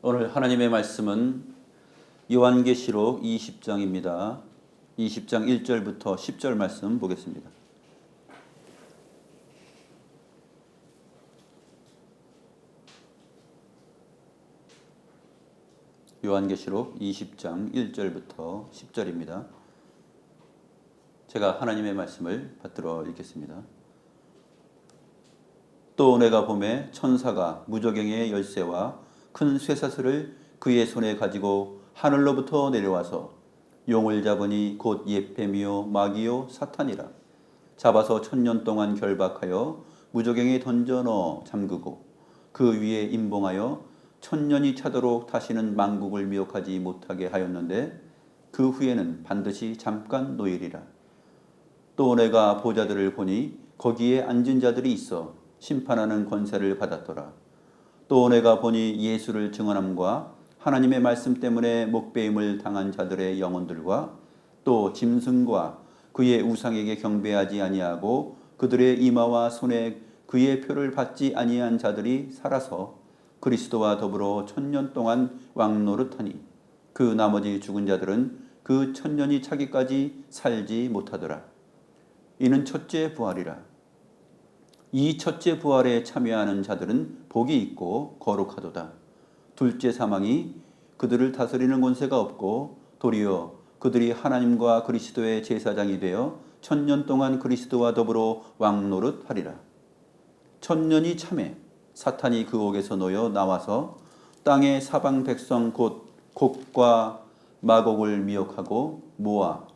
오늘 하나님의 말씀은 요한계시록 20장입니다. 20장 1절부터 10절 말씀 보겠습니다. 요한계시록 20장 1절부터 10절입니다. 제가 하나님의 말씀을 받들어 읽겠습니다. 또 내가 보매 천사가 무저갱의 열쇠와 큰 쇠사슬을 그의 손에 가지고 하늘로부터 내려와서 용을 잡으니 곧 옛뱀이요 마귀요 사탄이라. 잡아서 1000년 동안 결박하여 무저갱에 던져 넣어 잠그고 그 위에 임봉하여 1000년이 차도록 다시는 만국을 미혹하지 못하게 하였는데 그 후에는 반드시 잠깐 노일이라. 또 내가 보좌들을 보니 거기에 앉은 자들이 있어 심판하는 권세를 받았더라. 또 내가 보니 예수를 증언함과 하나님의 말씀 때문에 목배임을 당한 자들의 영혼들과 또 짐승과 그의 우상에게 경배하지 아니하고 그들의 이마와 손에 그의 표를 받지 아니한 자들이 살아서 그리스도와 더불어 1000년 동안 왕노릇하니 그 나머지 죽은 자들은 그 1000년이 차기까지 살지 못하더라. 이는 첫째 부활이라. 이 첫째 부활에 참여하는 자들은 복이 있고 거룩하도다. 둘째 사망이 그들을 다스리는 권세가 없고 도리어 그들이 하나님과 그리스도의 제사장이 되어 1000년 동안 그리스도와 더불어 왕노릇하리라. 1000년이 참에 사탄이 그 옥에서 놓여 나와서 땅의 사방 백성 곧 곡과 마곡을 미혹하고 모아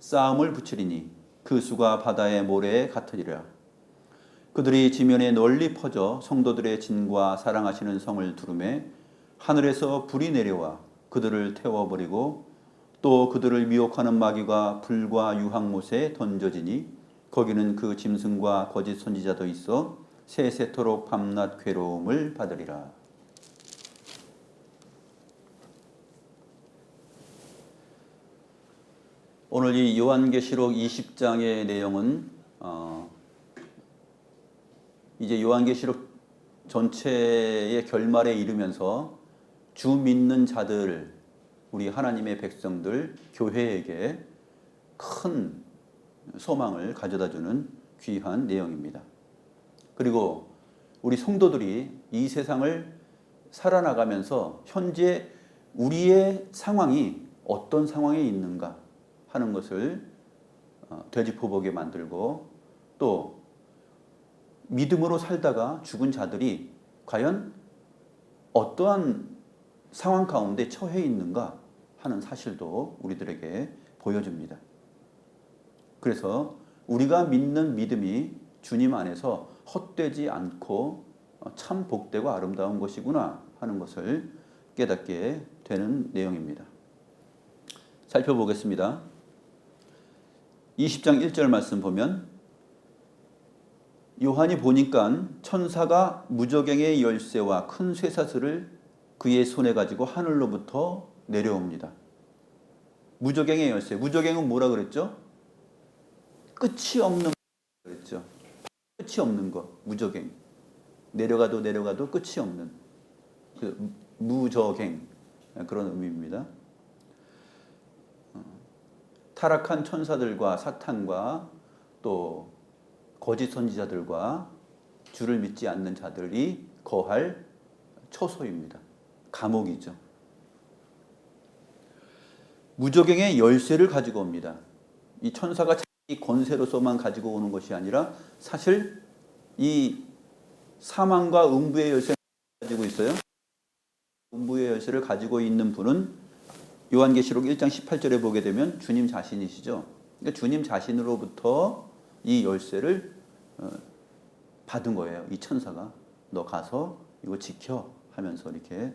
싸움을 붙이리니 그 수가 바다의 모래에 같으리라. 그들이 지면에 널리 퍼져 성도들의 진과 사랑하시는 성을 두르매 하늘에서 불이 내려와 그들을 태워버리고 또 그들을 미혹하는 마귀가 불과 유황못에 던져지니 거기는 그 짐승과 거짓 선지자도 있어 세세토록 밤낮 괴로움을 받으리라. 오늘 이 요한계시록 20장의 내용은 이제 요한계시록 전체의 결말에 이르면서 주 믿는 자들, 우리 하나님의 백성들, 교회에게 큰 소망을 가져다주는 귀한 내용입니다. 그리고 우리 성도들이 이 세상을 살아나가면서 현재 우리의 상황이 어떤 상황에 있는가 하는 것을 되짚어보게 만들고 또 믿음으로 살다가 죽은 자들이 과연 어떠한 상황 가운데 처해 있는가 하는 사실도 우리들에게 보여줍니다. 그래서 우리가 믿는 믿음이 주님 안에서 헛되지 않고 참 복되고 아름다운 것이구나 하는 것을 깨닫게 되는 내용입니다. 살펴보겠습니다. 20장 1절 말씀 보면 요한이 보니까 천사가 무저갱의 열쇠와 큰 쇠사슬을 그의 손에 가지고 하늘로부터 내려옵니다. 무저갱의 열쇠. 무저갱은 뭐라 그랬죠? 끝이 없는 그랬죠. 끝이 없는 것. 무저갱. 내려가도 내려가도 끝이 없는 그 무저갱 그런 의미입니다. 타락한 천사들과 사탄과 또 거짓 선지자들과 주를 믿지 않는 자들이 거할 처소입니다. 감옥이죠. 무저갱의 열쇠를 가지고 옵니다. 이 천사가 자기 권세로서만 가지고 오는 것이 아니라 사실 이 사망과 음부의 열쇠를 가지고 있어요. 음부의 열쇠를 가지고 있는 분은 요한계시록 1장 18절에 보게 되면 주님 자신이시죠. 그러니까 주님 자신으로부터 이 열쇠를 받은 거예요. 이 천사가 너 가서 이거 지켜 하면서 이렇게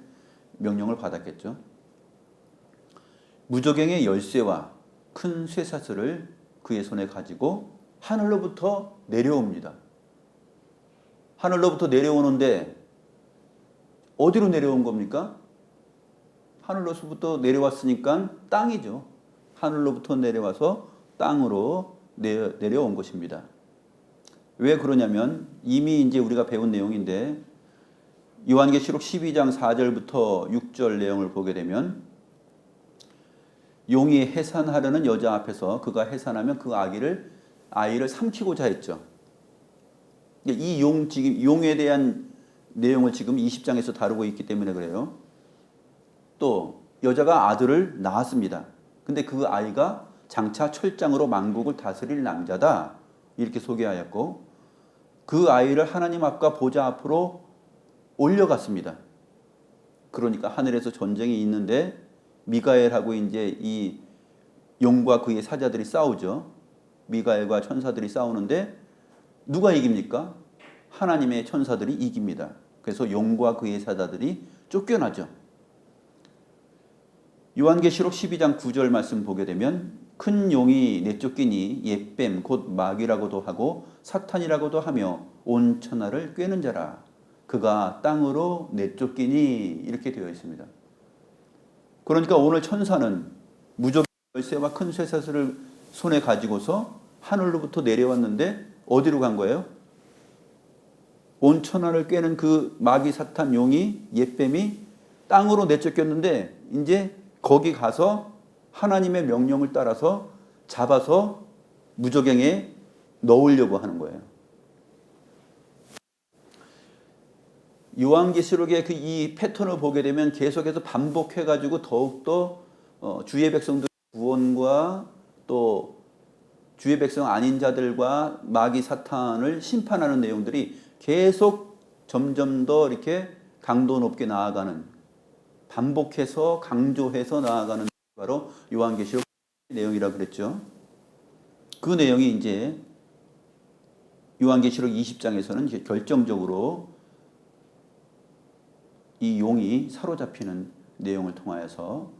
명령을 받았겠죠. 무저갱의 열쇠와 큰 쇠사슬을 그의 손에 가지고 하늘로부터 내려옵니다. 하늘로부터 내려오는데 어디로 내려온 겁니까? 하늘로부터 내려왔으니까 땅이죠. 하늘로부터 내려와서 땅으로 내려온 것입니다. 왜 그러냐면 이미 이제 우리가 배운 내용인데 요한계시록 12장 4절부터 6절 내용을 보게 되면 용이 해산하려는 여자 앞에서 그가 해산하면 그 아이를 삼키고자 했죠. 이 지금 용에 대한 내용을 지금 20장에서 다루고 있기 때문에 그래요. 또 여자가 아들을 낳았습니다. 근데 그 아이가 장차 철장으로 만국을 다스릴 남자다 이렇게 소개하였고, 그 아이를 하나님 앞과 보좌 앞으로 올려갔습니다. 그러니까 하늘에서 전쟁이 있는데 미가엘하고 이제 이 용과 그의 사자들이 싸우죠. 미가엘과 천사들이 싸우는데 누가 이깁니까? 하나님의 천사들이 이깁니다. 그래서 용과 그의 사자들이 쫓겨나죠. 요한계시록 12장 9절 말씀 보게 되면 큰 용이 내쫓기니 옛뱀 곧 마귀라고도 하고 사탄이라고도 하며 온 천하를 꿰는 자라. 그가 땅으로 내쫓기니 이렇게 되어 있습니다. 그러니까 오늘 천사는 무적 열쇠와 큰 쇠사슬을 손에 가지고서 하늘로부터 내려왔는데 어디로 간 거예요? 온 천하를 꿰는 그 마귀 사탄 용이 옛뱀이 땅으로 내쫓겼는데 이제 거기 가서 하나님의 명령을 따라서 잡아서 무저갱에 넣으려고 하는 거예요. 요한계시록의 이 패턴을 보게 되면 계속해서 반복해가지고 더욱더 주의 백성들 구원과 또 주의 백성 아닌 자들과 마귀 사탄을 심판하는 내용들이 계속 점점 더 이렇게 강도 높게 나아가는, 반복해서 강조해서 나아가는 바로 요한계시록 내용이라고 그랬죠. 그 내용이 이제 요한계시록 20장에서는 결정적으로 이 용이 사로잡히는 내용을 통하여서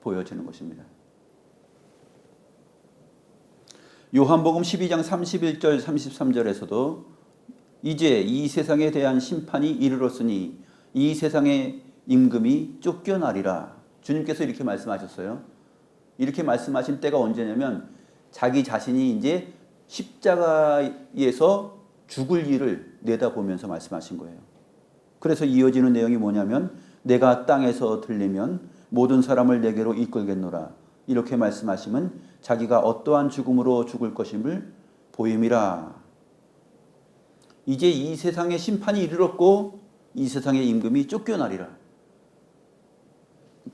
보여지는 것입니다. 요한복음 12장 31절 33절에서도 이제 이 세상에 대한 심판이 이르렀으니 이 세상의 임금이 쫓겨나리라. 주님께서 이렇게 말씀하셨어요. 이렇게 말씀하신 때가 언제냐면 자기 자신이 이제 십자가에서 죽을 일을 내다보면서 말씀하신 거예요. 그래서 이어지는 내용이 뭐냐면 내가 땅에서 들리면 모든 사람을 내게로 이끌겠노라. 이렇게 말씀하시면 자기가 어떠한 죽음으로 죽을 것임을 보임이라. 이제 이 세상의 심판이 이르렀고 이 세상의 임금이 쫓겨나리라.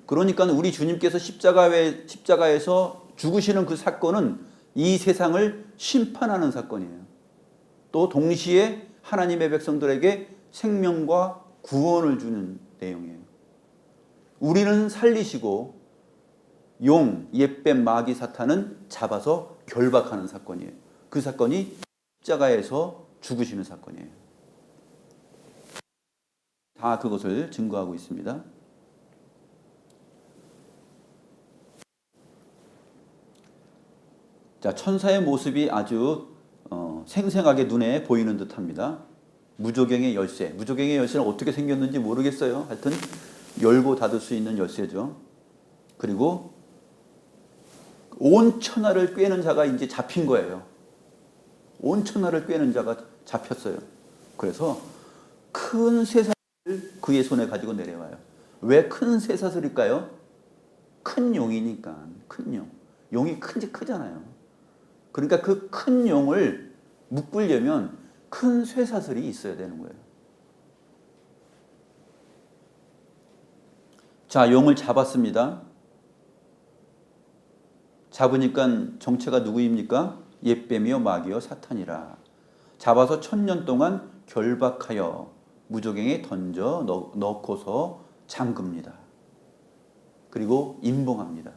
그러니까 우리 주님께서 십자가에서 죽으시는 그 사건은 이 세상을 심판하는 사건이에요. 또 동시에 하나님의 백성들에게 생명과 구원을 주는 내용이에요. 우리는 살리시고 용, 옛뱀, 마귀, 사탄은 잡아서 결박하는 사건이에요. 그 사건이 십자가에서 죽으시는 사건이에요. 다 그것을 증거하고 있습니다. 자, 천사의 모습이 아주 생생하게 눈에 보이는 듯합니다. 무저갱의 열쇠. 무저갱의 열쇠는 어떻게 생겼는지 모르겠어요. 하여튼 열고 닫을 수 있는 열쇠죠. 그리고 온 천하를 꿰는 자가 이제 잡힌 거예요. 온 천하를 꿰는 자가 잡혔어요. 그래서 큰 쇠사슬을 그의 손에 가지고 내려와요. 왜 큰 쇠사슬일까요? 큰 용이니까. 큰 용. 용이 크잖아요. 그러니까 그 큰 용을 묶으려면 큰 쇠사슬이 있어야 되는 거예요. 자, 용을 잡았습니다. 잡으니까 정체가 누구입니까? 옛뱀이요 마귀요 사탄이라. 잡아서 1000년 동안 결박하여 무저갱에 던져 넣고서 잠깁니다. 그리고 임봉합니다.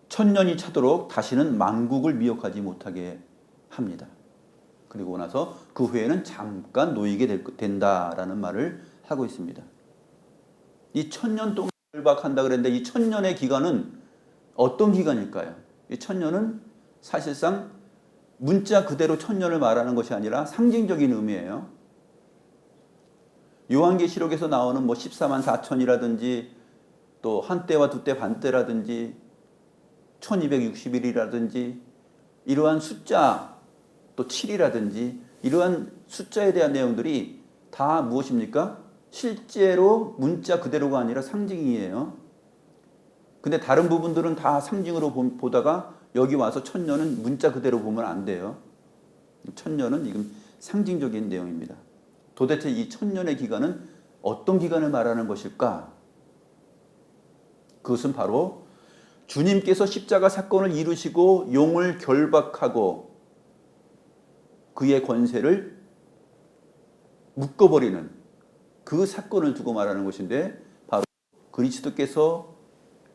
1000년이 차도록 다시는 만국을 미혹하지 못하게 합니다. 그리고 나서 그 후에는 잠깐 놓이게 된다라는 말을 하고 있습니다. 이 1000년 동안 결박한다 그랬는데 이 1000년의 기간은 어떤 기간일까요? 이 1000년은 사실상 문자 그대로 1000년을 말하는 것이 아니라 상징적인 의미예요. 요한계시록에서 나오는 14만 4천이라든지 또 한때와 두때 반때라든지 1260일이라든지 이러한 숫자 또 7이라든지 이러한 숫자에 대한 내용들이 다 무엇입니까? 실제로 문자 그대로가 아니라 상징이에요. 근데 다른 부분들은 다 상징으로 보다가 여기 와서 천년은 문자 그대로 보면 안 돼요. 천년은 지금 상징적인 내용입니다. 도대체 이 천년의 기간은 어떤 기간을 말하는 것일까? 그것은 바로 주님께서 십자가 사건을 이루시고 용을 결박하고 그의 권세를 묶어버리는 그 사건을 두고 말하는 것인데, 바로 그리스도께서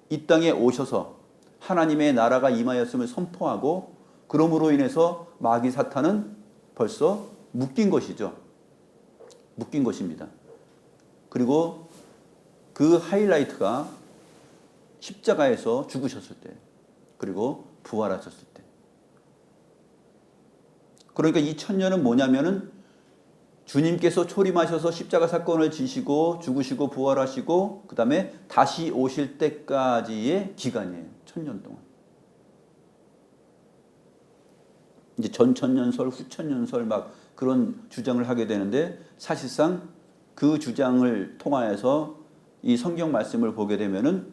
이 땅에 오셔서 하나님의 나라가 임하였음을 선포하고 그러므로 인해서 마귀 사탄은 벌써 묶인 것이죠. 묶인 것입니다. 그리고 그 하이라이트가 십자가에서 죽으셨을 때, 그리고 부활하셨을 때. 그러니까 이 천년은 뭐냐면은 주님께서 초림하셔서 십자가 사건을 지시고 죽으시고 부활하시고 그 다음에 다시 오실 때까지의 기간이에요. 천년 동안. 이제 전천년설, 후천년설 막 그런 주장을 하게 되는데, 사실상 그 주장을 통하여서 이 성경 말씀을 보게 되면은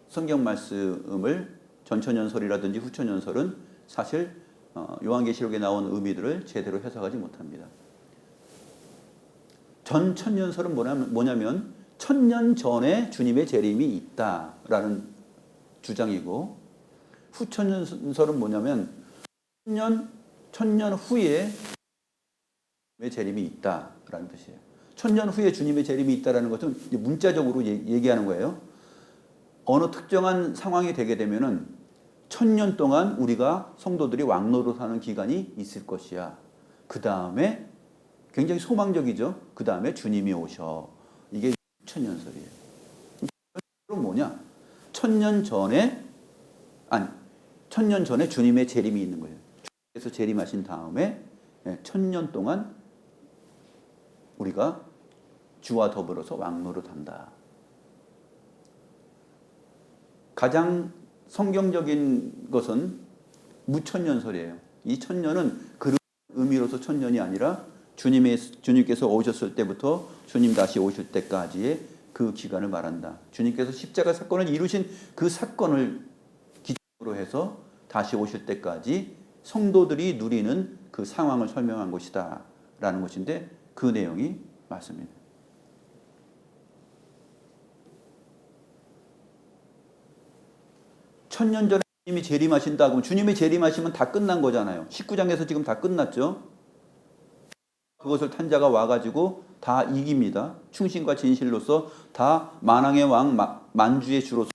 성경 말씀을 전천년설이라든지 후천년설은 사실 요한계시록에 나온 의미들을 제대로 해석하지 못합니다. 전천년설은 뭐냐면 천년 전에 주님의 재림이 있다라는 주장이고, 후천년설은 뭐냐면 천년 후에 주님의 재림이 있다라는 뜻이에요. 천년 후에 주님의 재림이 있다라는 것은 문자적으로 얘기하는 거예요. 어느 특정한 상황이 되게 되면은 천년 동안 우리가 성도들이 왕노릇하는 기간이 있을 것이야. 그 다음에 굉장히 소망적이죠. 그 다음에 주님이 오셔. 이게 천년설이에요. 그럼 뭐냐? 천년 전에 주님의 재림이 있는 거예요. 주님께서 재림하신 다음에 천년 동안 우리가 주와 더불어서 왕노릇한다. 가장 성경적인 것은 무천년설이에요. 이 천년은 그런 의미로서 천년이 아니라 주님께서 오셨을 때부터 주님 다시 오실 때까지의 그 기간을 말한다. 주님께서 십자가 사건을 이루신 그 사건을 기점으로 해서 다시 오실 때까지 성도들이 누리는 그 상황을 설명한 것이다 라는 것인데, 그 내용이 맞습니다. 천년 전에 주님이 재림하신다 그러면 주님이 재림하시면 다 끝난 거잖아요. 19장에서 지금 다 끝났죠. 그것을 탄 자가 와가지고 다 이깁니다. 충신과 진실로서 다 만왕의 왕 만주의 주로서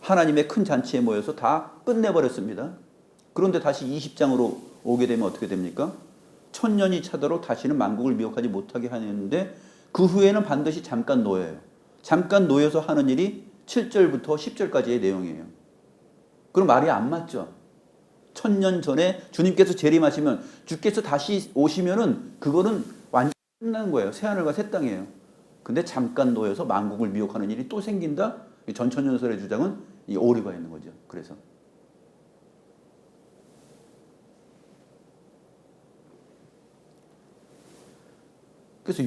하나님의 큰 잔치에 모여서 다 끝내버렸습니다. 그런데 다시 20장으로 오게 되면 어떻게 됩니까? 천년이 차도록 다시는 만국을 미혹하지 못하게 하는데, 그 후에는 반드시 잠깐 놓여요. 잠깐 놓여서 하는 일이 7절부터 10절까지의 내용이에요. 그럼 말이 안 맞죠? 천년 전에 주님께서 재림하시면, 주께서 다시 오시면은 그거는 완전히 끝나는 거예요. 새하늘과 새 땅이에요. 근데 잠깐 놓여서 만국을 미혹하는 일이 또 생긴다? 전천년설의 주장은 이 오류가 있는 거죠. 그래서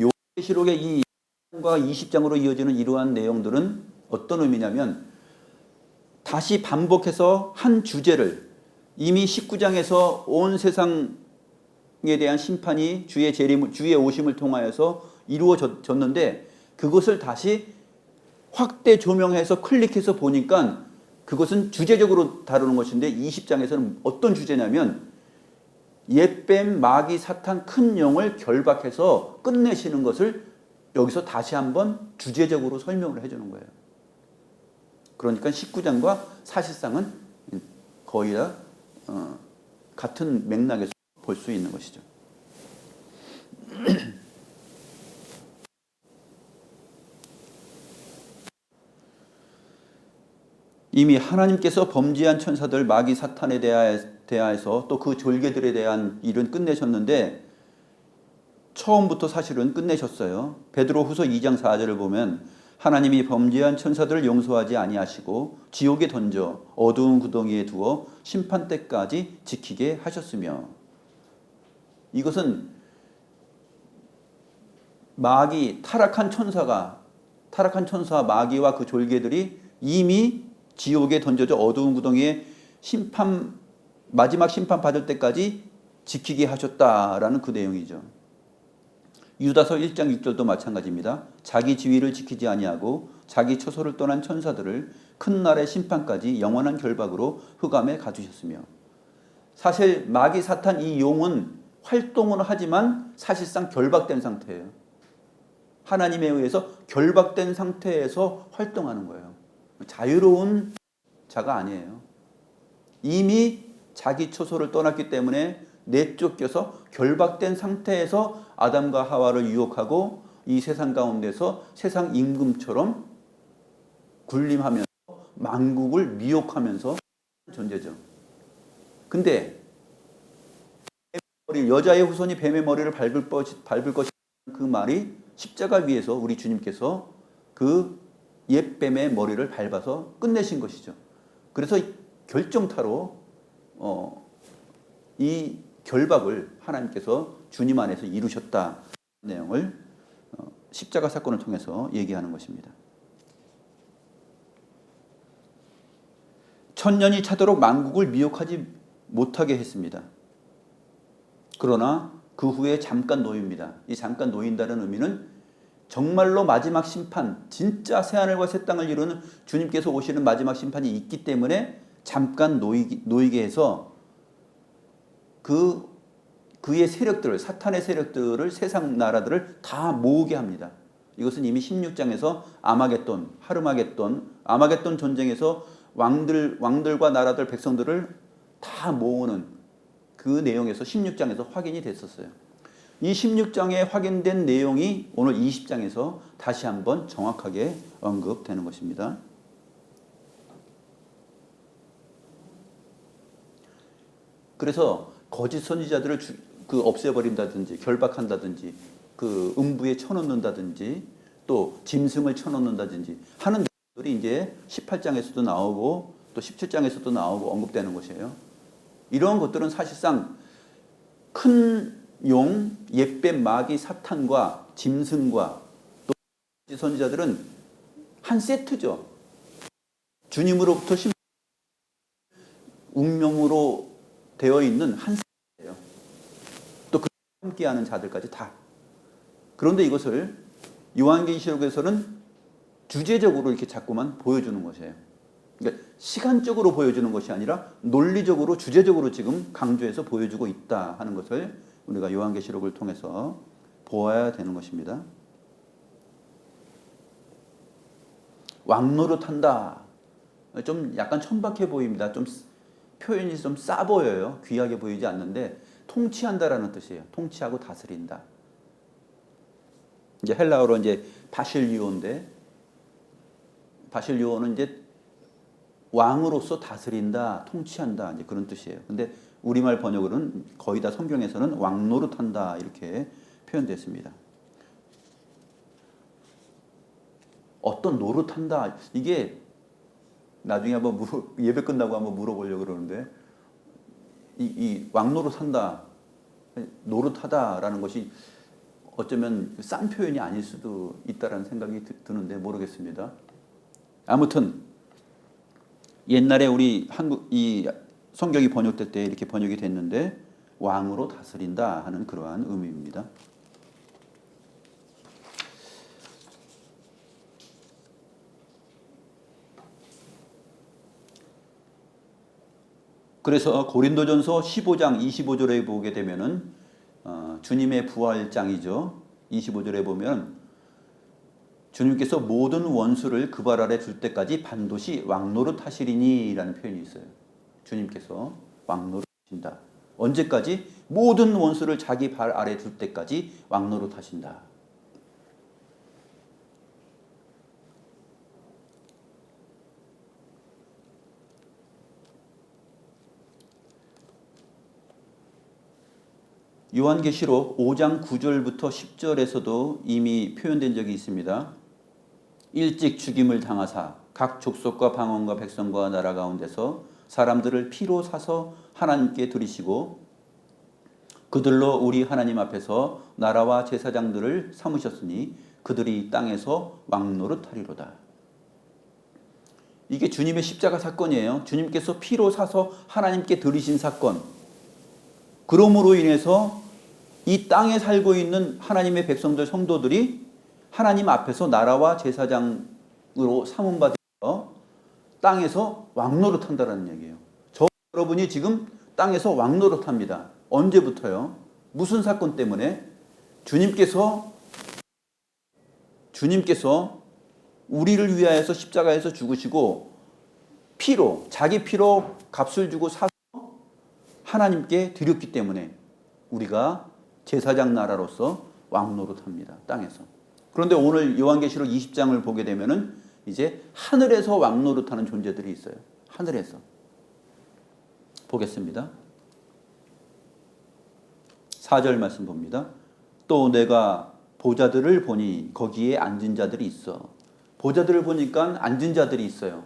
요한계시록의 이 20장으로 이어지는 이러한 내용들은 어떤 의미냐면, 다시 반복해서 한 주제를 이미 19장에서 온 세상에 대한 심판이 주의 오심을 통하여서 이루어졌는데, 그것을 다시 확대 조명해서 클릭해서 보니까 그것은 주제적으로 다루는 것인데, 20장에서는 어떤 주제냐면 옛뱀 마귀 사탄 큰 영을 결박해서 끝내시는 것을 여기서 다시 한번 주제적으로 설명을 해주는 거예요. 그러니까 19장과 사실상은 거의 다 같은 맥락에서 볼 수 있는 것이죠. 이미 하나님께서 범죄한 천사들 마귀 사탄에 대하여서 또 그 졸개들에 대한 일은 끝내셨는데, 처음부터 사실은 끝내셨어요. 베드로후서 2장 4절을 보면 하나님이 범죄한 천사들을 용서하지 아니하시고 지옥에 던져 어두운 구덩이에 두어 심판 때까지 지키게 하셨으며, 이것은 타락한 천사와 마귀와 그 졸개들이 이미 지옥에 던져져 어두운 구덩이에 마지막 심판 받을 때까지 지키게 하셨다라는 그 내용이죠. 유다서 1장 6절도 마찬가지입니다. 자기 지위를 지키지 아니하고 자기 처소를 떠난 천사들을 큰 날의 심판까지 영원한 결박으로 흑암에 가두셨으며, 사실 마귀 사탄 이 용은 활동은 하지만 사실상 결박된 상태예요. 하나님에 의해서 결박된 상태에서 활동하는 거예요. 자유로운 자가 아니에요. 이미 자기 처소를 떠났기 때문에 내쫓겨서 결박된 상태에서 아담과 하와를 유혹하고 이 세상 가운데서 세상 임금처럼 군림하면서 만국을 미혹하면서 존재죠. 근데 여자의 후손이 뱀의 머리를 밟을 것이라는 그 말이 십자가 위에서 우리 주님께서 그 옛뱀의 머리를 밟아서 끝내신 것이죠. 그래서 결정타로 이 결박을 하나님께서 주님 안에서 이루셨다 내용을 십자가 사건을 통해서 얘기하는 것입니다. 천년이 차도록 만국을 미혹하지 못하게 했습니다. 그러나 그 후에 잠깐 놓입니다. 이 잠깐 놓인다는 의미는 정말로 마지막 심판, 진짜 새하늘과 새 땅을 이루는 주님께서 오시는 마지막 심판이 있기 때문에 잠깐 놓이게 해서 그의 세력들을, 사탄의 세력들을, 세상 나라들을 다 모으게 합니다. 이것은 이미 16장에서 아마겟돈 전쟁에서 왕들과 나라들, 백성들을 다 모으는 그 내용에서 16장에서 확인이 됐었어요. 이 16장에 확인된 내용이 오늘 20장에서 다시 한번 정확하게 언급되는 것입니다. 그래서 거짓 선지자들을 없애버린다든지 결박한다든지 그 음부에 쳐넣는다든지 또 짐승을 쳐넣는다든지 하는 내용들이 이제 18장에서도 나오고 또 17장에서도 나오고 언급되는 것이에요. 이러한 것들은 사실상 큰 용, 옛뱀, 마귀, 사탄과 짐승과 또 거짓 선지자들은 한 세트죠. 주님으로부터 운명으로 되어 있는 한 세트예요. 또 그 함께하는 자들까지 다. 그런데 이것을 요한계시록에서는 주제적으로 이렇게 자꾸만 보여주는 것이에요. 그러니까 시간적으로 보여주는 것이 아니라 논리적으로, 주제적으로 지금 강조해서 보여주고 있다 하는 것을 우리가 요한계시록을 통해서 보아야 되는 것입니다. 왕노릇한다. 좀 약간 천박해 보입니다. 좀 표현이 좀 싸 보여요. 귀하게 보이지 않는데 통치한다라는 뜻이에요. 통치하고 다스린다. 이제 헬라어로 이제 바실리오인데, 바실리오는 이제 왕으로서 다스린다, 통치한다, 이제 그런 뜻이에요. 근데 우리말 번역으로는 거의 다 성경에서는 왕노릇한다 이렇게 표현됐습니다. 어떤 노릇한다, 이게 나중에 한번 예배 끝나고 한번 물어보려고 그러는데, 이 왕노릇한다, 노릇하다라는 것이 어쩌면 싼 표현이 아닐 수도 있다라는 생각이 드는데 모르겠습니다. 아무튼 옛날에 우리 이 성경이 번역될 때 이렇게 번역이 됐는데 왕으로 다스린다 하는 그러한 의미입니다. 그래서 고린도전서 15장 25절에 보게 되면은 주님의 부활장이죠. 25절에 보면 주님께서 모든 원수를 그 발 아래 둘 때까지 반드시 왕노릇 하시리니 라는 표현이 있어요. 주님께서 왕노릇 하신다. 언제까지? 모든 원수를 자기 발 아래 둘 때까지 왕노릇 하신다. 요한계시록 5장 9절부터 10절에서도 이미 표현된 적이 있습니다. 일찍 죽임을 당하사 각 족속과 방언과 백성과 나라 가운데서 사람들을 피로 사서 하나님께 드리시고 그들로 우리 하나님 앞에서 나라와 제사장들을 삼으셨으니 그들이 땅에서 왕노릇하리로다. 이게 주님의 십자가 사건이에요. 주님께서 피로 사서 하나님께 드리신 사건. 그러므로 인해서 이 땅에 살고 있는 하나님의 백성들, 성도들이 하나님 앞에서 나라와 제사장으로 삼음받아서 땅에서 왕노릇한다는 얘기예요. 여러분이 지금 땅에서 왕노릇합니다. 언제부터요? 무슨 사건 때문에? 주님께서 우리를 위하여서 십자가에서 죽으시고 피로, 자기 피로 값을 주고 사서 하나님께 드렸기 때문에 우리가 제사장 나라로서 왕노릇합니다. 땅에서. 그런데 오늘 요한계시록 20장을 보게 되면은 이제 하늘에서 왕노릇하는 존재들이 있어요. 하늘에서. 보겠습니다. 4절 말씀 봅니다. 또 내가 보좌들을 보니 거기에 앉은 자들이 있어. 보좌들을 보니까 앉은 자들이 있어요.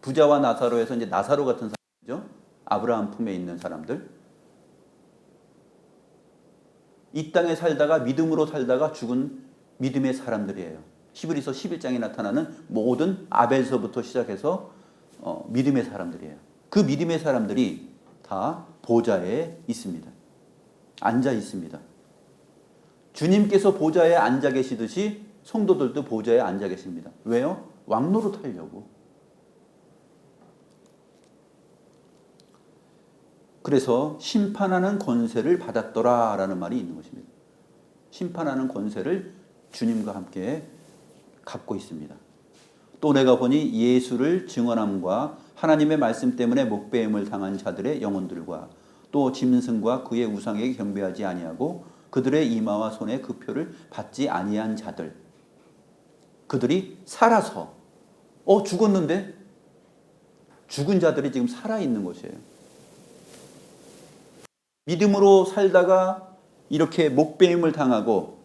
부자와 나사로에서 이제 나사로 같은 사람이죠. 아브라함 품에 있는 사람들. 이 땅에 살다가 믿음으로 살다가 죽은 믿음의 사람들이에요. 히브리서 11장에 나타나는 모든 아벨서부터 시작해서 믿음의 사람들이에요. 그 믿음의 사람들이 다 보좌에 있습니다. 앉아 있습니다. 주님께서 보좌에 앉아 계시듯이 성도들도 보좌에 앉아 계십니다. 왜요? 왕노릇 하려고. 그래서 심판하는 권세를 받았더라 라는 말이 있는 것입니다. 심판하는 권세를 주님과 함께 갖고 있습니다. 또 내가 보니 예수를 증언함과 하나님의 말씀 때문에 목배임을 당한 자들의 영혼들과 또 짐승과 그의 우상에게 경배하지 아니하고 그들의 이마와 손에 그 표를 받지 아니한 자들, 그들이 살아서 죽었는데 죽은 자들이 지금 살아있는 것이에요. 믿음으로 살다가 이렇게 목배임을 당하고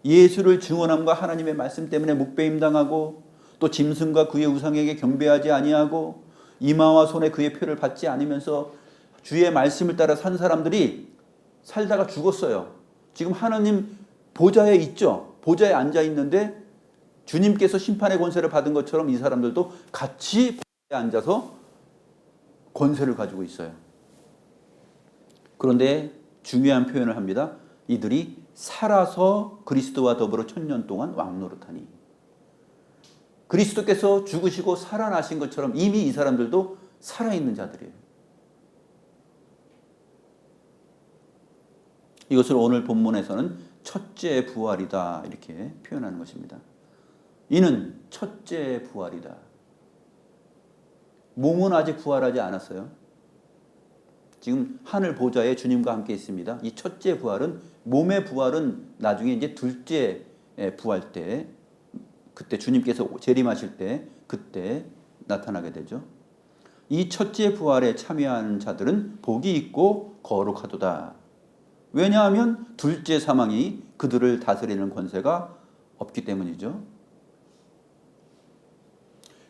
예수를 증언함과 하나님의 말씀 때문에 목배임 당하고 또 짐승과 그의 우상에게 경배하지 아니하고 이마와 손에 그의 표를 받지 않으면서 주의 말씀을 따라 산 사람들이 살다가 죽었어요. 지금 하나님 보좌에 있죠. 보좌에 앉아 있는데 주님께서 심판의 권세를 받은 것처럼 이 사람들도 같이 보좌에 앉아서 권세를 가지고 있어요. 그런데 중요한 표현을 합니다. 이들이 살아서 그리스도와 더불어 1000년 동안 왕노릇하니. 그리스도께서 죽으시고 살아나신 것처럼 이미 이 사람들도 살아있는 자들이에요. 이것을 오늘 본문에서는 첫째 부활이다 이렇게 표현하는 것입니다. 이는 첫째 부활이다. 몸은 아직 부활하지 않았어요. 지금 하늘 보좌에 주님과 함께 있습니다. 이 첫째 부활은, 몸의 부활은 나중에 이제 둘째 부활 때, 그때 주님께서 재림하실 때 그때 나타나게 되죠. 이 첫째 부활에 참여하는 자들은 복이 있고 거룩하도다. 왜냐하면 둘째 사망이 그들을 다스리는 권세가 없기 때문이죠.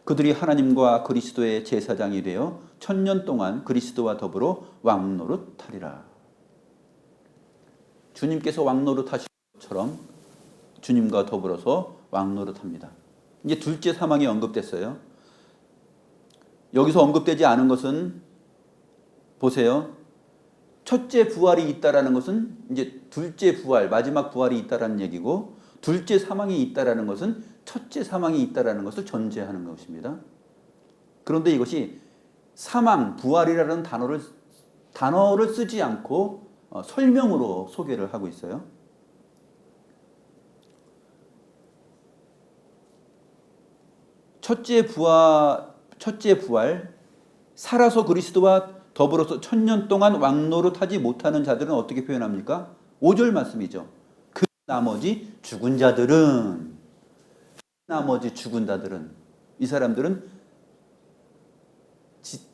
그들이 하나님과 그리스도의 제사장이 되어 1000년 동안 그리스도와 더불어 왕노릇하리라. 주님께서 왕노릇하신 것처럼 주님과 더불어서 왕노릇합니다. 이제 둘째 사망이 언급됐어요. 여기서 언급되지 않은 것은 보세요. 첫째 부활이 있다라는 것은 이제 둘째 부활, 마지막 부활이 있다라는 얘기고, 둘째 사망이 있다라는 것은 첫째 사망이 있다라는 것을 전제하는 것입니다. 그런데 이것이 사망, 부활이라는 단어를 쓰지 않고 설명으로 소개를 하고 있어요. 첫째 부활, 살아서 그리스도와 더불어서 1000년 동안 왕노릇하지 못하는 자들은 어떻게 표현합니까? 5절 말씀이죠. 그 나머지 죽은 자들은, 이 사람들은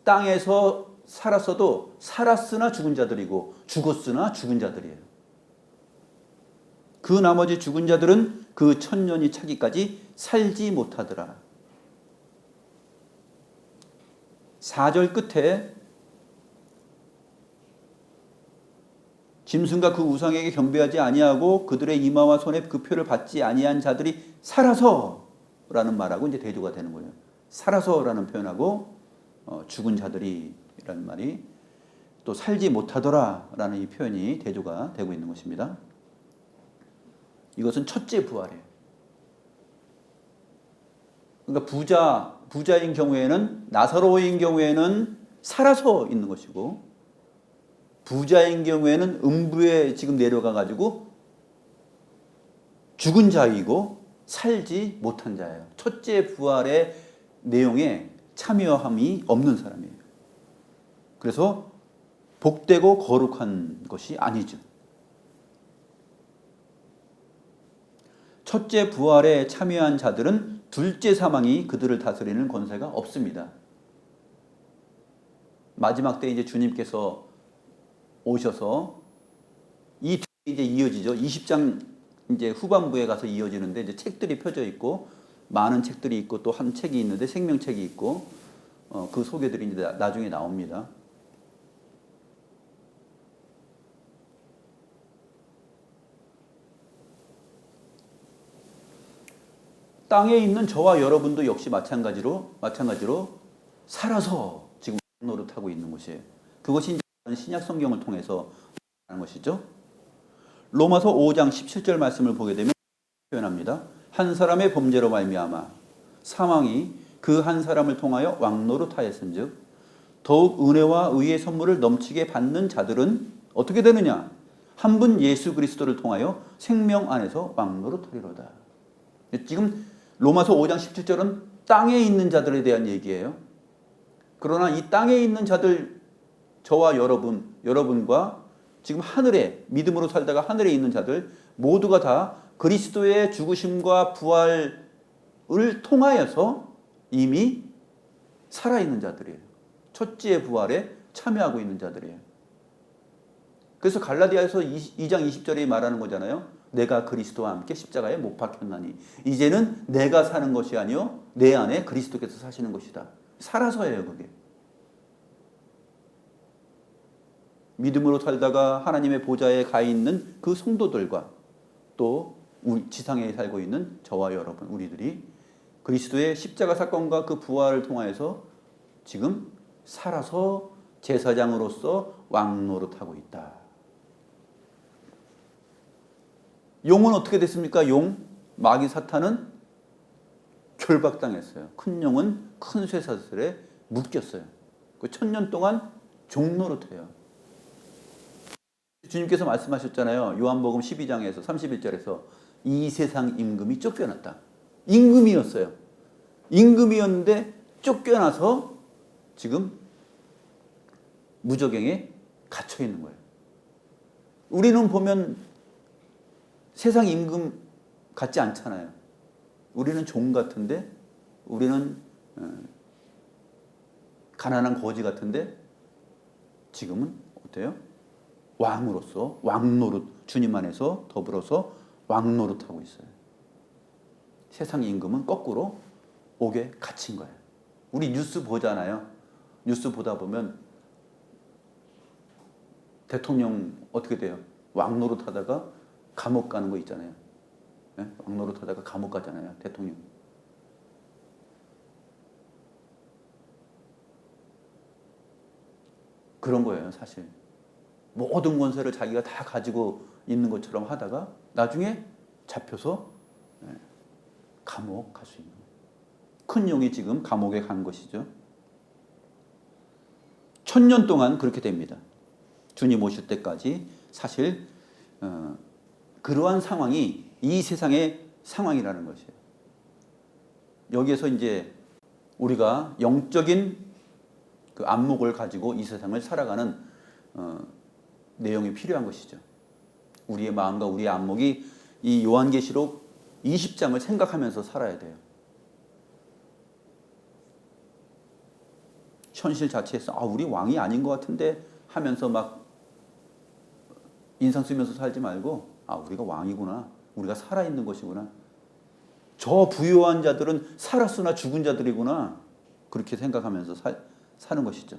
땅에서 살았어도 살았으나 죽은 자들이고 죽었으나 죽은 자들이에요. 그 나머지 죽은 자들은 그 1000년이 차기까지 살지 못하더라. 4절 끝에 짐승과 그 우상에게 경배하지 아니하고 그들의 이마와 손에 그 표를 받지 아니한 자들이 살아서라는 말하고 이제 대조가 되는 거예요. 살아서라는 표현하고 죽은 자들이라는 말이 또 살지 못하더라라는 이 표현이 대조가 되고 있는 것입니다. 이것은 첫째 부활이에요. 그러니까 부자인 경우에는, 나사로인 경우에는 살아서 있는 것이고, 부자인 경우에는 음부에 지금 내려가 가지고 죽은 자이고 살지 못한 자예요. 첫째 부활의 내용에 참여함이 없는 사람이에요. 그래서 복되고 거룩한 것이 아니죠. 첫째 부활에 참여한 자들은 둘째 사망이 그들을 다스리는 권세가 없습니다. 마지막 때 이제 주님께서 오셔서 이 이제 이어지죠. 20장 이제 후반부에 가서 이어지는데 이제 책들이 펴져 있고 많은 책들이 있고 또 한 책이 있는데 생명책이 있고 그 소개들이 이제 나중에 나옵니다. 땅에 있는 저와 여러분도 역시 마찬가지로 살아서 지금 노릇하고 있는 것이에요. 그것이 신약 성경을 통해서 하는 것이죠. 로마서 5장 17절 말씀을 보게 되면 표현합니다. 한 사람의 범죄로 말미암아 사망이 그 한 사람을 통하여 왕노릇하였은즉 더욱 은혜와 의의 선물을 넘치게 받는 자들은 어떻게 되느냐? 한 분 예수 그리스도를 통하여 생명 안에서 왕노릇하리로다. 지금 로마서 5장 17절은 땅에 있는 자들에 대한 얘기예요. 그러나 이 땅에 있는 자들, 저와 여러분과 지금 하늘에 믿음으로 살다가 하늘에 있는 자들 모두가 다 그리스도의 죽으심과 부활을 통하여서 이미 살아있는 자들이에요. 첫째 부활에 참여하고 있는 자들이에요. 그래서 갈라디아에서 2장 20절에 말하는 거잖아요. 내가 그리스도와 함께 십자가에 못 박혔나니 이제는 내가 사는 것이 아니요 내 안에 그리스도께서 사시는 것이다. 살아서예요, 그게. 믿음으로 살다가 하나님의 보좌에 가 있는 그 성도들과 또 지상에 살고 있는 저와 여러분, 우리들이 그리스도의 십자가 사건과 그 부활을 통하여서 지금 살아서 제사장으로서 왕노릇하고 있다. 용은 어떻게 됐습니까? 마귀 사탄은 결박당했어요. 큰 용은 큰 쇠사슬에 묶였어요. 그 1000년 동안 종노릇해요. 주님께서 말씀하셨잖아요. 요한복음 12장에서 31절에서 이 세상 임금이 쫓겨났다. 임금이었어요. 임금이었는데 쫓겨나서 지금 무저갱에 갇혀 있는 거예요. 우리는 보면 세상 임금 같지 않잖아요. 우리는 종 같은데, 우리는 가난한 거지 같은데, 지금은 어때요? 왕으로서 왕노릇, 주님 안에서 더불어서 왕노릇하고 있어요. 세상 임금은 거꾸로 옥에 갇힌 거예요. 우리 뉴스 보잖아요. 뉴스 보다 보면 대통령 어떻게 돼요? 왕노릇하다가 감옥 가는 거 있잖아요. 네? 왕노릇하다가 감옥 가잖아요, 대통령. 그런 거예요, 사실. 모든 권세를 자기가 다 가지고 있는 것처럼 하다가 나중에 잡혀서 감옥 갈 수 있는 거예요. 큰 용이 지금 감옥에 간 것이죠. 1000년 동안 그렇게 됩니다. 주님 오실 때까지 사실 그러한 상황이 이 세상의 상황이라는 것이에요. 여기에서 이제 우리가 영적인 그 안목을 가지고 이 세상을 살아가는 내용이 필요한 것이죠. 우리의 마음과 우리의 안목이 이 요한계시록 20장을 생각하면서 살아야 돼요. 현실 자체에서 우리 왕이 아닌 것 같은데 하면서 막 인상 쓰면서 살지 말고 우리가 왕이구나. 우리가 살아있는 것이구나. 저 부유한 자들은 살았으나 죽은 자들이구나. 그렇게 생각하면서 사는 것이죠.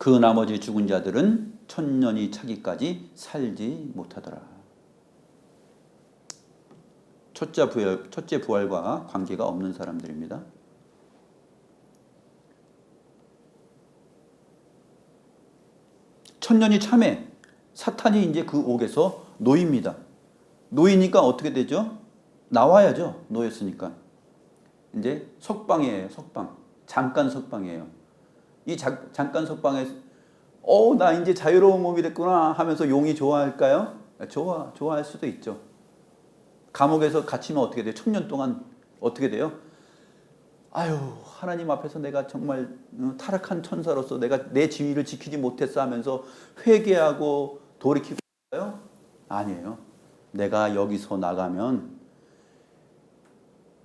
그 나머지 죽은 자들은 천년이 차기까지 살지 못하더라. 첫째 부활과 관계가 없는 사람들입니다. 천년이 참에 사탄이 이제 그 옥에서 놓입니다. 놓이니까 어떻게 되죠? 나와야죠. 놓였으니까. 이제 석방이에요. 석방. 잠깐 석방이에요. 이 잠깐 석방에 나 이제 자유로운 몸이 됐구나 하면서 용이 좋아할까요? 좋아할 수도 있죠. 감옥에서 갇히면 어떻게 돼요? 천년 동안 어떻게 돼요? 아유, 하나님 앞에서 내가 정말 타락한 천사로서 내가 내 지위를 지키지 못했어 하면서 회개하고 돌이키고 있어요? 아니에요. 내가 여기서 나가면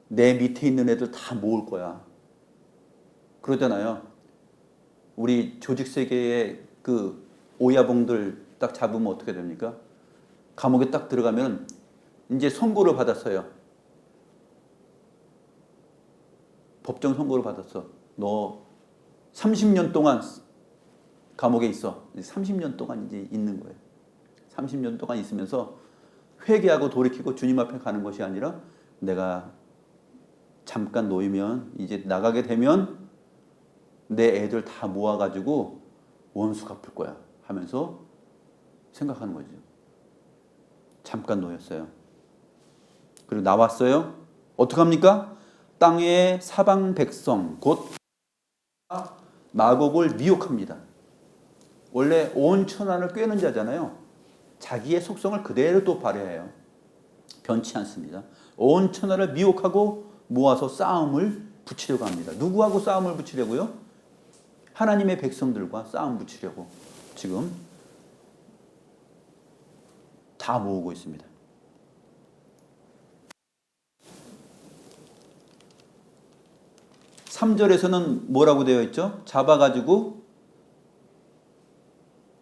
내 밑에 있는 애들 다 모을 거야. 그러잖아요. 우리 조직세계의 그 오야봉들 딱 잡으면 어떻게 됩니까? 감옥에 딱 들어가면 이제 선고를 받았어요. 법정 선고를 받았어. 너 30년 동안 감옥에 있어. 30년 동안 이제 있는 거예요. 30년 동안 있으면서 회개하고 돌이키고 주님 앞에 가는 것이 아니라 내가 잠깐 놓이면 이제 나가게 되면 내 애들 다 모아가지고 원수 갚을 거야 하면서 생각하는 거죠. 잠깐 놓였어요. 그리고 나왔어요. 어떡합니까? 땅의 사방 백성 곧 마곡을 미혹합니다. 원래 온 천하를 꿰는 자잖아요. 자기의 속성을 그대로 또 발휘해요. 변치 않습니다. 온 천하를 미혹하고 모아서 싸움을 붙이려고 합니다. 누구하고 싸움을 붙이려고요? 하나님의 백성들과 싸움 붙이려고 지금 다 모으고 있습니다. 3절에서는 뭐라고 되어 있죠? 잡아가지고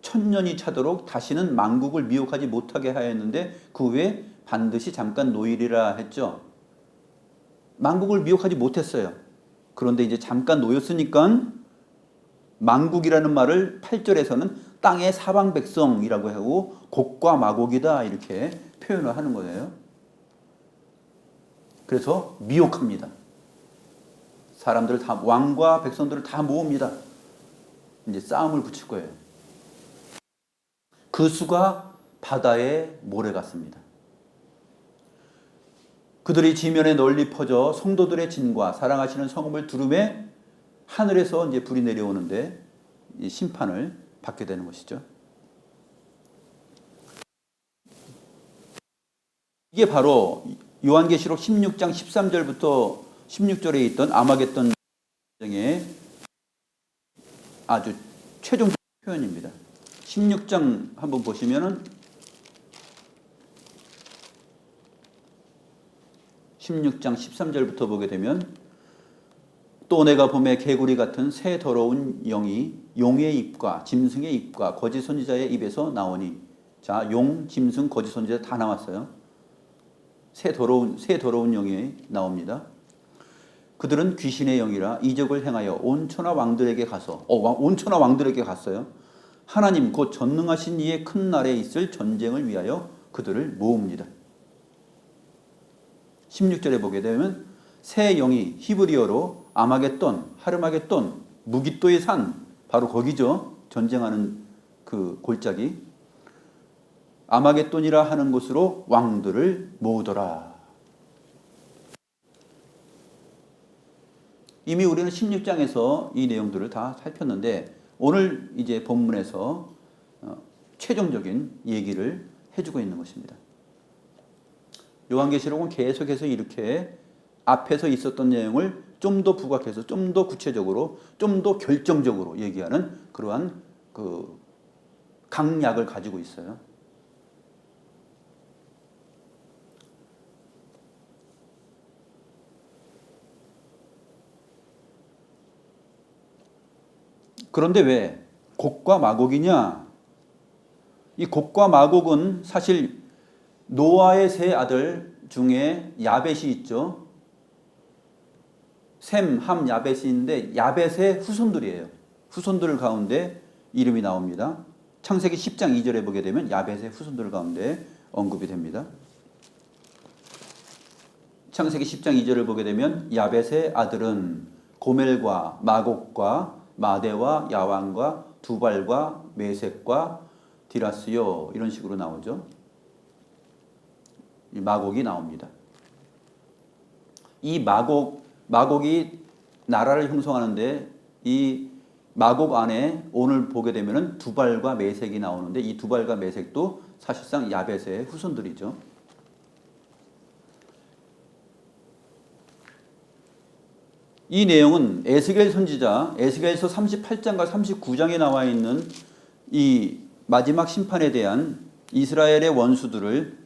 천년이 차도록 다시는 만국을 미혹하지 못하게 하였는데 그 후에 반드시 잠깐 놓이리라 했죠. 만국을 미혹하지 못했어요. 그런데 이제 잠깐 놓였으니까 만국이라는 말을 8절에서는 땅의 사방 백성이라고 하고 곡과 마곡이다 이렇게 표현을 하는 거예요. 그래서 미혹합니다. 사람들을 다 왕과 백성들을 다 모읍니다. 이제 싸움을 붙일 거예요. 그 수가 바다의 모래 같습니다. 그들이 지면에 널리 퍼져 성도들의 진과 사랑하시는 성읍을 두름에 하늘에서 이제 불이 내려오는데 이 심판을 받게 되는 것이죠. 이게 바로 요한계시록 16장 13절부터 16절에 있던 아마겟돈 전쟁의 아주 최종적 표현입니다. 16장 한번 보시면은 16장 13절부터 보게 되면 또 내가 봄에 개구리 같은 새 더러운 영이 용의 입과 짐승의 입과 거짓 선지자의 입에서 나오니 자, 용, 짐승, 거짓 선지자 다 나왔어요. 새 더러운 영이 나옵니다. 그들은 귀신의 영이라 이적을 행하여 온 천하 왕들에게 가서 온 천하 왕들에게 갔어요. 하나님 곧 전능하신 이의 큰 날에 있을 전쟁을 위하여 그들을 모읍니다. 16절에 보게 되면 새 영이 히브리어로 아마겟돈, 하르마겟돈, 무깃도의 산 바로 거기죠. 전쟁하는 그 골짜기 아마겟돈이라 하는 곳으로 왕들을 모으더라. 이미 우리는 16장에서 이 내용들을 다 살폈는데 오늘 이제 본문에서 최종적인 얘기를 해주고 있는 것입니다. 요한계시록은 계속해서 이렇게 앞에서 있었던 내용을 좀 더 부각해서 좀 더 구체적으로 좀 더 결정적으로 얘기하는 그러한 그 강약을 가지고 있어요. 그런데 왜 곡과 마곡이냐? 이 곡과 마곡은 사실 노아의 세 아들 중에 야벳이 있죠. 셈, 함, 야벳이 있는데 야벳의 후손들이에요. 후손들 가운데 이름이 나옵니다. 창세기 10장 2절에 보게 되면 야벳의 후손들 가운데 언급이 됩니다. 창세기 10장 2절을 보게 되면 야벳의 아들은 고멜과 마곡과 마대와 야완과 두발과 메섹과 디라스요, 이런 식으로 나오죠. 이 마곡이 나옵니다. 이 마곡이 나라를 형성하는데 이 마곡 안에 오늘 보게 되면은 두발과 메섹이 나오는데 이 두발과 메섹도 사실상 야벳의 후손들이죠. 이 내용은 에스겔 선지자 에스겔서 38장과 39장에 나와 있는 이 마지막 심판에 대한 이스라엘의 원수들을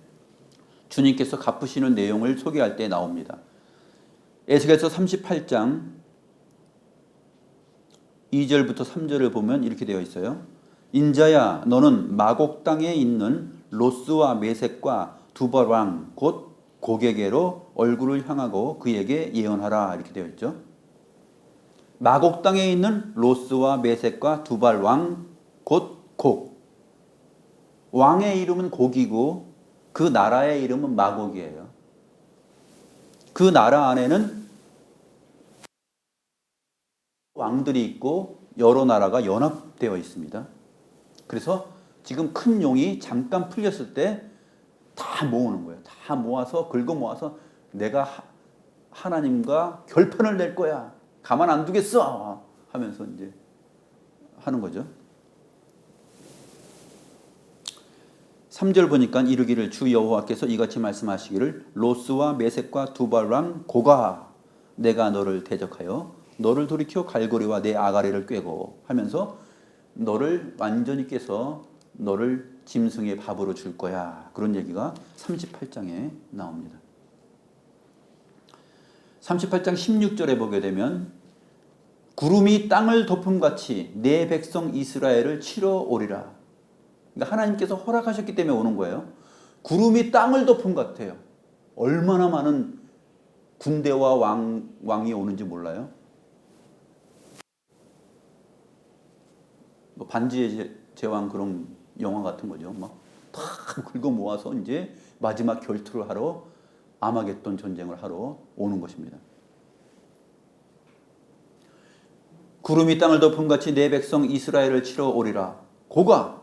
주님께서 갚으시는 내용을 소개할 때 나옵니다. 에스겔서 38장 2절부터 3절을 보면 이렇게 되어 있어요. 인자야, 너는 마곡 땅에 있는 로스와 메섹과 두발 왕 곧 고게게로 얼굴을 향하고 그에게 예언하라, 이렇게 되어 있죠. 마곡 땅에 있는 로스와 메섹과 두발 왕 곧 곡. 왕의 이름은 곡이고 그 나라의 이름은 마곡이에요. 그 나라 안에는 왕들이 있고 여러 나라가 연합되어 있습니다. 그래서 지금 큰 용이 잠깐 풀렸을 때 다 모으는 거예요. 다 모아서 긁어 모아서 내가 하나님과 결판을 낼 거야. 가만 안 두겠어. 하면서 이제 하는 거죠. 3절 보니까 이르기를 주 여호와께서 이같이 말씀하시기를 로스와 메섹과 두발 왕 고가 내가 너를 대적하여 너를 돌이켜 갈고리와 내 아가리를 꿰고 하면서 너를 완전히 깨서 너를 짐승의 밥으로 줄 거야. 그런 얘기가 38장에 나옵니다. 38장 16절에 보게 되면 구름이 땅을 덮음같이 내 백성 이스라엘을 치러 오리라. 그러니까 하나님께서 허락하셨기 때문에 오는 거예요. 구름이 땅을 덮은 것 같아요. 얼마나 많은 군대와 왕이 오는지 몰라요. 뭐 반지의 제왕 그런 영화 같은 거죠. 막 다 긁어 모아서 이제 마지막 결투를 하러 아마겟돈 전쟁을 하러 오는 것입니다. 구름이 땅을 덮음 같이 내 백성 이스라엘을 치러 오리라. 고가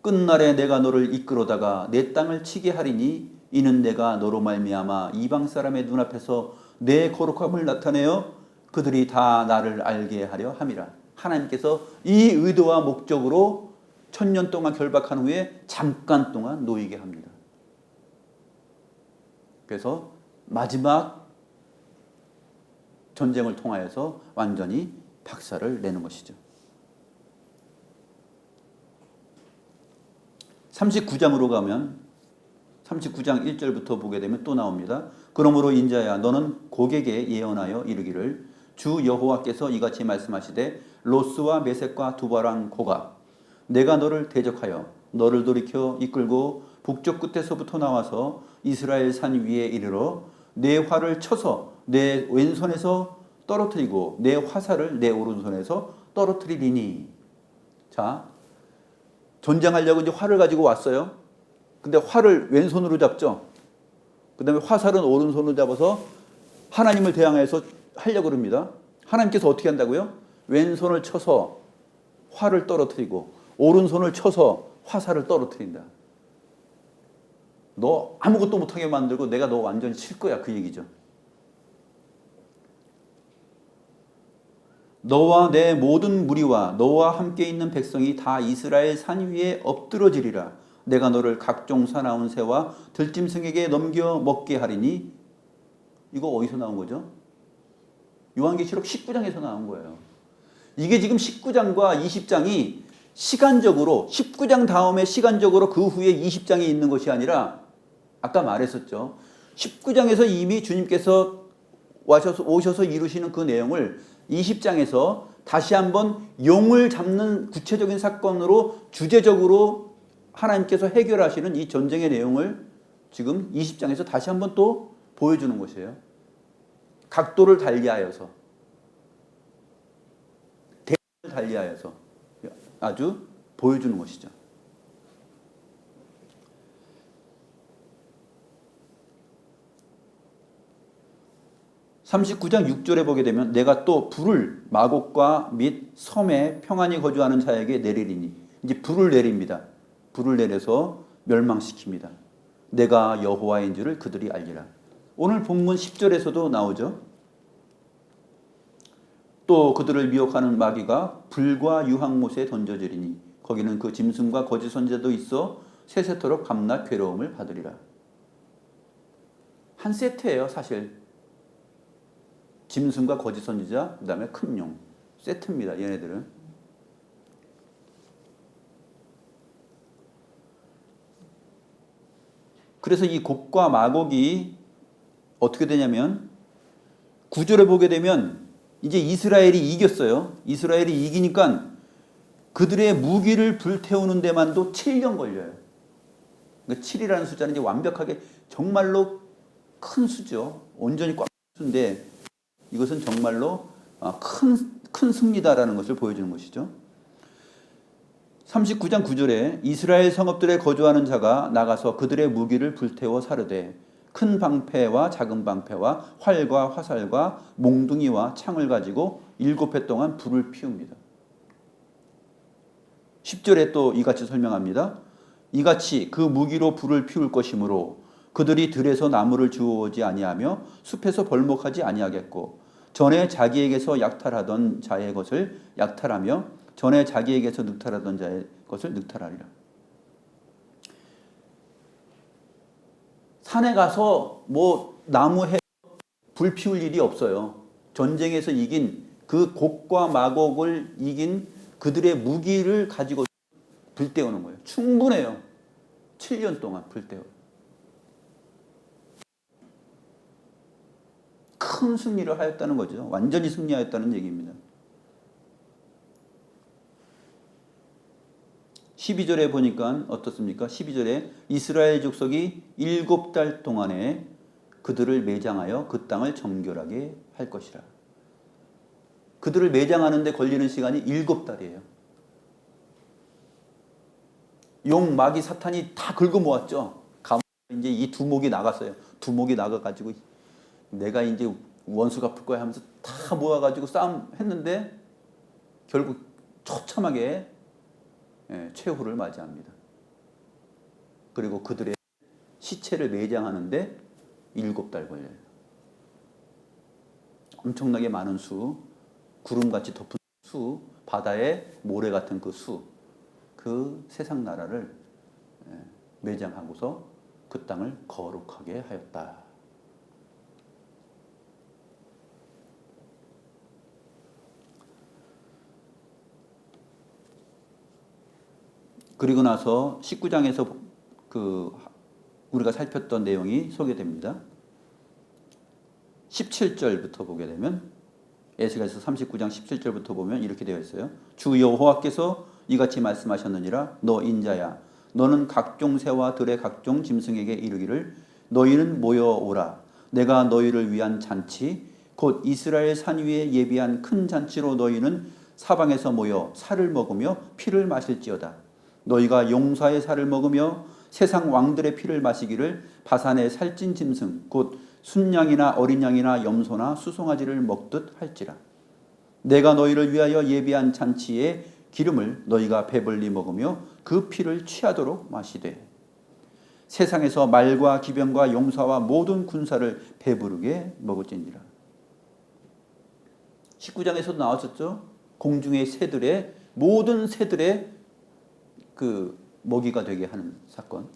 끝날에 내가 너를 이끌어다가 내 땅을 치게 하리니 이는 내가 너로 말미암아 이방 사람의 눈앞에서 내 거룩함을 나타내어 그들이 다 나를 알게 하려 함이라. 하나님께서 이 의도와 목적으로 1000년 동안 결박한 후에 잠깐 동안 놓이게 합니다. 그래서 마지막 전쟁을 통하여서 완전히 박살을 내는 것이죠. 39장으로 가면 39장 1절부터 보게 되면 또 나옵니다. 그러므로 인자야 너는 고객에 예언하여 이르기를 주 여호와께서 이같이 말씀하시되 로스와 메섹과 두발 왕 고가 내가 너를 대적하여 너를 돌이켜 이끌고 북쪽 끝에서부터 나와서 이스라엘 산 위에 이르러 내 활을 쳐서 내 왼손에서 떨어뜨리고 내 화살을 내 오른손에서 떨어뜨리리니. 자, 전쟁하려고 이제 활을 가지고 왔어요. 근데 활을 왼손으로 잡죠. 그 다음에 화살은 오른손으로 잡아서 하나님을 대항해서 하려고 합니다. 하나님께서 어떻게 한다고요? 왼손을 쳐서 활을 떨어뜨리고 오른손을 쳐서 화살을 떨어뜨린다. 너 아무것도 못하게 만들고 내가 너 완전히 칠 거야, 그 얘기죠. 너와 내 모든 무리와 너와 함께 있는 백성이 다 이스라엘 산 위에 엎드러지리라. 내가 너를 각종 사나운 새와 들짐승에게 넘겨 먹게 하리니. 이거 어디서 나온 거죠? 요한계시록 19장에서 나온 거예요. 이게 지금 19장과 20장이 시간적으로 19장 다음에 시간적으로 그 후에 20장이 있는 것이 아니라 아까 말했었죠. 19장에서 이미 주님께서 오셔서 이루시는 그 내용을 20장에서 다시 한번 용을 잡는 구체적인 사건으로 주제적으로 하나님께서 해결하시는 이 전쟁의 내용을 지금 20장에서 다시 한번 또 보여주는 것이에요. 각도를 달리하여서, 대를 달리하여서. 아주 보여주는 것이죠. 39장 6절에 보게 되면 내가 또 불을 마곡과 및 섬에 평안히 거주하는 자에게 내리리니, 이제 불을 내립니다. 불을 내려서 멸망시킵니다. 내가 여호와인 줄을 그들이 알리라. 오늘 본문 10절에서도 나오죠. 또 그들을 미혹하는 마귀가 불과 유황못에 던져지리니 거기는 그 짐승과 거짓 선지자도 있어 세세토록 밤낮 괴로움을 받으리라. 한 세트예요, 사실. 짐승과 거짓 선지자, 그 다음에 큰 용. 세트입니다, 얘네들은. 그래서 이 곡과 마곡이 어떻게 되냐면 9절에 보게 되면 이제 이스라엘이 이겼어요. 이스라엘이 이기니까 그들의 무기를 불태우는 데만도 7년 걸려요. 그러니까 7이라는 숫자는 이제 완벽하게 정말로 큰 수죠. 온전히 꽉 수인데 이것은 정말로 큰 승리다라는 것을 보여주는 것이죠. 39장 9절에 이스라엘 성읍들에 거주하는 자가 나가서 그들의 무기를 불태워 사르되 큰 방패와 작은 방패와 활과 화살과 몽둥이와 창을 가지고 7해 동안 불을 피웁니다. 10절에 또 이같이 설명합니다. 이같이 그 무기로 불을 피울 것이므로 그들이 들에서 나무를 주워오지 아니하며 숲에서 벌목하지 아니하겠고 전에 자기에게서 약탈하던 자의 것을 약탈하며 전에 자기에게서 늑탈하던 자의 것을 늑탈하리라. 산에 가서 뭐 나무에 불 피울 일이 없어요. 전쟁에서 이긴 그 곡과 마곡을 이긴 그들의 무기를 가지고 불 때우는 거예요. 충분해요. 7년 동안 불 때워. 큰 승리를 하였다는 거죠. 완전히 승리하였다는 얘기입니다. 12절에 보니까 어떻습니까? 12절에 이스라엘 족속이 7달 동안에 그들을 매장하여 그 땅을 정결하게 할 것이라. 그들을 매장하는데 걸리는 시간이 7달이에요. 용, 마귀, 사탄이 다 긁어 모았죠. 이제 이 두목이 나갔어요. 두목이 나가가지고 내가 이제 원수 갚을 거야 하면서 다 모아가지고 싸움 했는데 결국 처참하게 최후를 맞이합니다. 그리고 그들의 시체를 매장하는데 7달 걸려요. 엄청나게 많은 수, 구름같이 덮은 수, 바다의 모래 같은 그 수, 그 세상 나라를 매장하고서 그 땅을 거룩하게 하였다. 그리고 나서 19장에서 우리가 살폈던 내용이 소개됩니다. 17절부터 보게 되면 에스겔서 39장 17절부터 보면 이렇게 되어 있어요. 주 여호와께서 이같이 말씀하셨느니라. 너 인자야, 너는 각종 새와 들의 각종 짐승에게 이르기를 너희는 모여오라. 내가 너희를 위한 잔치 곧 이스라엘 산 위에 예비한 큰 잔치로 너희는 사방에서 모여 살을 먹으며 피를 마실지어다. 너희가 용사의 살을 먹으며 세상 왕들의 피를 마시기를 바산의 살찐 짐승 곧 순양이나 어린 양이나 염소나 수송아지를 먹듯 할지라. 내가 너희를 위하여 예비한 잔치의 기름을 너희가 배불리 먹으며 그 피를 취하도록 마시되 세상에서 말과 기병과 용사와 모든 군사를 배부르게 먹을지니라. 19장에서도 나왔었죠. 공중의 새들의 모든 새들의 그 먹이가 되게 하는 사건.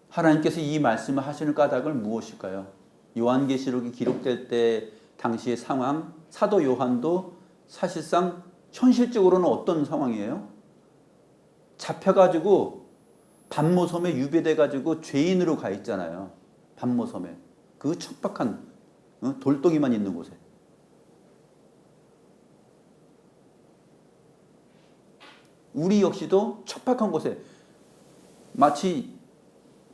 하나님께서 이 말씀을 하시는 까닭은 무엇일까요? 요한계시록이 기록될 때 당시의 상황, 사도 요한도 사실상 현실적으로는 어떤 상황이에요? 잡혀가지고 반모섬에 유배돼가지고 죄인으로 가 있잖아요. 반모섬에. 그 척박한 돌덩이만 있는 곳에. 우리 역시도 척박한 곳에 마치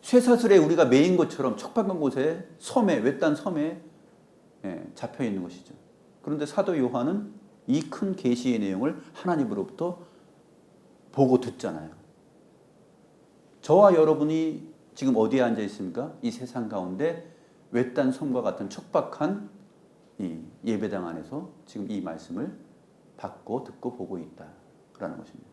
쇠사슬에 우리가 매인 것처럼 척박한 곳에 섬에, 외딴 섬에 잡혀 있는 것이죠. 그런데 사도 요한은 이 큰 계시의 내용을 하나님으로부터 보고 듣잖아요. 저와 여러분이 지금 어디에 앉아 있습니까? 이 세상 가운데 외딴 섬과 같은 척박한 이 예배당 안에서 지금 이 말씀을 받고 듣고 보고 있다라는 것입니다.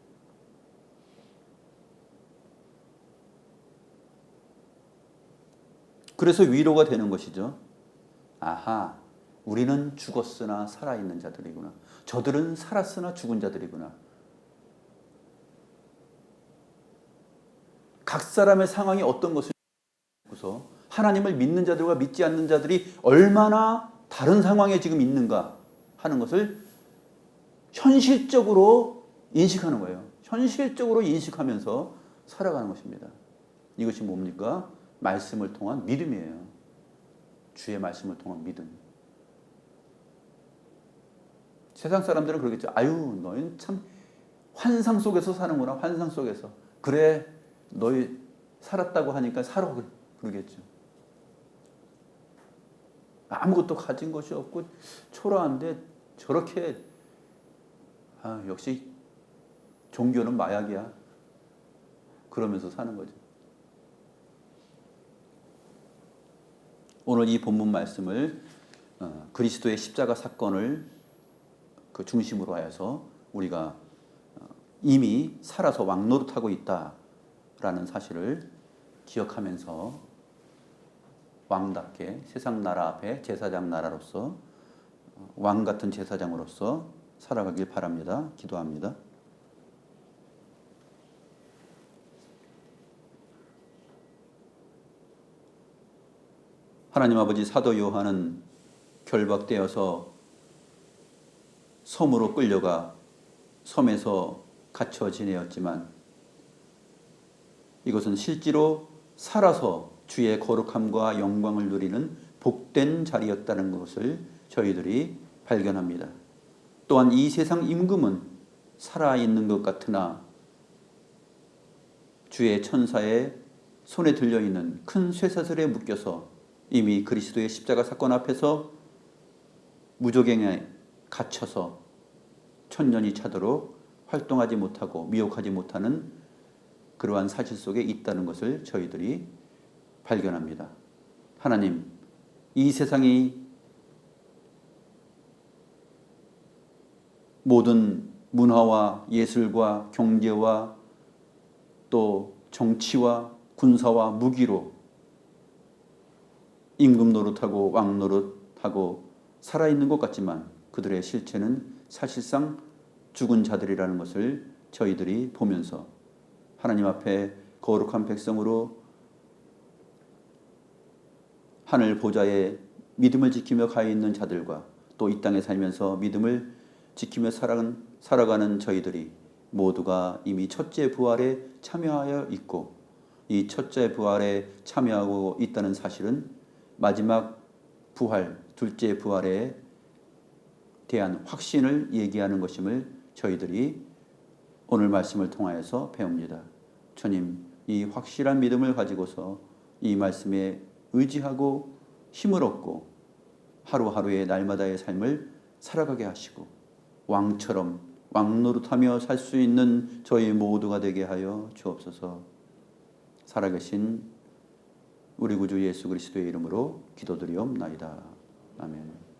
그래서 위로가 되는 것이죠. 아하, 우리는 죽었으나 살아있는 자들이구나. 저들은 살았으나 죽은 자들이구나. 각 사람의 상황이 어떤 것을 보고서 하나님을 믿는 자들과 믿지 않는 자들이 얼마나 다른 상황에 지금 있는가 하는 것을 현실적으로 인식하는 거예요. 현실적으로 인식하면서 살아가는 것입니다. 이것이 뭡니까? 말씀을 통한 믿음이에요. 주의 말씀을 통한 믿음. 세상 사람들은 그러겠죠. 아유, 너희는 참 환상 속에서 사는구나. 환상 속에서. 그래, 너희 살았다고 하니까 살아. 그러겠죠. 아무것도 가진 것이 없고 초라한데 저렇게 역시 종교는 마약이야. 그러면서 사는 거죠. 오늘 이 본문 말씀을 그리스도의 십자가 사건을 그 중심으로 하여서 우리가 이미 살아서 왕노릇하고 있다라는 사실을 기억하면서 왕답게 세상 나라 앞에 제사장 나라로서 왕 같은 제사장으로서 살아가길 바랍니다. 기도합니다. 하나님 아버지, 사도 요한은 결박되어서 섬으로 끌려가 섬에서 갇혀 지내었지만 이것은 실제로 살아서 주의 거룩함과 영광을 누리는 복된 자리였다는 것을 저희들이 발견합니다. 또한 이 세상 임금은 살아있는 것 같으나 주의 천사의 손에 들려있는 큰 쇠사슬에 묶여서 이미 그리스도의 십자가 사건 앞에서 무저갱에 갇혀서 천년이 차도록 활동하지 못하고 미혹하지 못하는 그러한 사실 속에 있다는 것을 저희들이 발견합니다. 하나님, 이 세상이 모든 문화와 예술과 경제와 또 정치와 군사와 무기로 임금 노릇하고 왕 노릇하고 살아있는 것 같지만 그들의 실체는 사실상 죽은 자들이라는 것을 저희들이 보면서 하나님 앞에 거룩한 백성으로 하늘 보좌에 믿음을 지키며 가 있는 자들과 또 이 땅에 살면서 믿음을 지키며 살아가는 저희들이 모두가 이미 첫째 부활에 참여하여 있고 이 첫째 부활에 참여하고 있다는 사실은 마지막 부활, 둘째 부활에 대한 확신을 얘기하는 것임을 저희들이 오늘 말씀을 통하여서 배웁니다. 주님, 이 확실한 믿음을 가지고서 이 말씀에 의지하고 힘을 얻고 하루하루의 날마다의 삶을 살아가게 하시고 왕처럼 왕노릇하며 살 수 있는 저희 모두가 되게 하여 주옵소서. 살아계신 우리 구주 예수 그리스도의 이름으로 기도드리옵나이다. 아멘.